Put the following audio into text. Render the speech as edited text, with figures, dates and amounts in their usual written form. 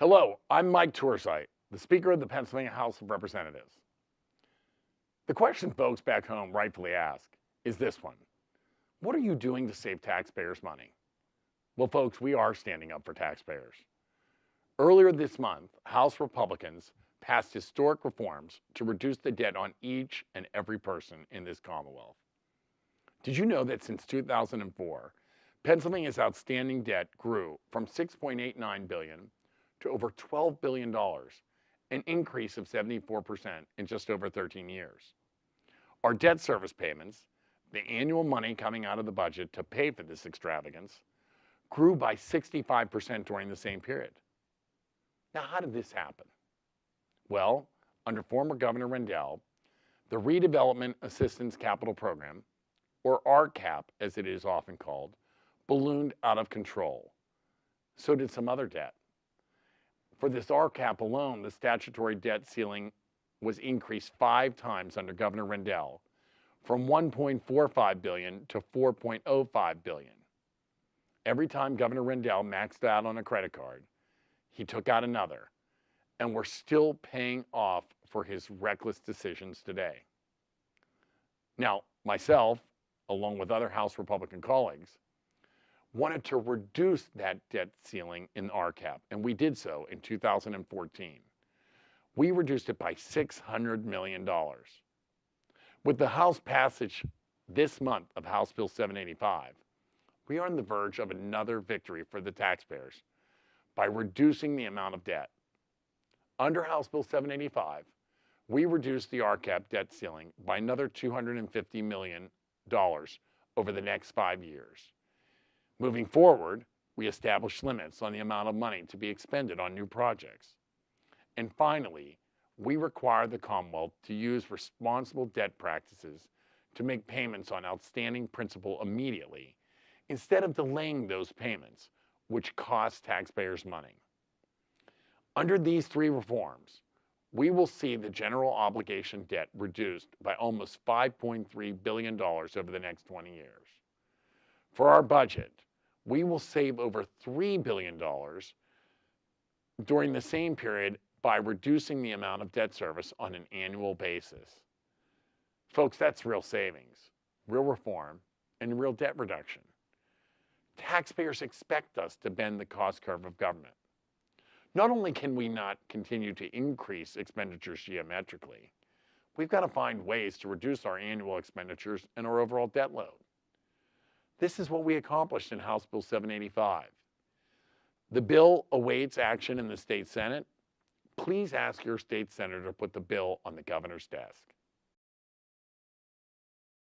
Hello, I'm Mike Turzai, the Speaker of the Pennsylvania House of Representatives. The question folks back home rightfully ask is this one: what are you doing to save taxpayers' money? Well, folks, we are standing up for taxpayers. Earlier this month, House Republicans passed historic reforms to reduce the debt on each and every person in this Commonwealth. Did you know that since 2004, Pennsylvania's outstanding debt grew from $6.89 billion to over $12 billion, an increase of 74% in just over 13 years. Our debt service payments, the annual money coming out of the budget to pay for this extravagance, grew by 65% during the same period. Now, how did this happen? Well, under former Governor Rendell, the Redevelopment Assistance Capital Program, or RCAP as it is often called, ballooned out of control. So did some other debt. For this RCAP alone, the statutory debt ceiling was increased 5 times under Governor Rendell, from $1.45 billion to $4.05 billion. Every time Governor Rendell maxed out on a credit card, he took out another, and we're still paying off for his reckless decisions today. Now, myself, along with other House Republican colleagues, wanted to reduce that debt ceiling in RCAP, and we did so in 2014. We reduced it by $600 million. With the House passage this month of House Bill 785, we are on the verge of another victory for the taxpayers by reducing the amount of debt. Under House Bill 785, we reduced the RCAP debt ceiling by another $250 million over the next 5 years. Moving forward, we established limits on the amount of money to be expended on new projects. And finally, we require the Commonwealth to use responsible debt practices to make payments on outstanding principal immediately, instead of delaying those payments, which cost taxpayers money. Under these 3 reforms, we will see the general obligation debt reduced by almost $5.3 billion over the next 20 years. For our budget, we will save over $3 billion during the same period by reducing the amount of debt service on an annual basis. Folks, that's real savings, real reform, and real debt reduction. Taxpayers expect us to bend the cost curve of government. Not only can we not continue to increase expenditures geometrically, we've got to find ways to reduce our annual expenditures and our overall debt load. This is what we accomplished in House Bill 785. The bill awaits action in the state Senate. Please ask your state senator to put the bill on the governor's desk.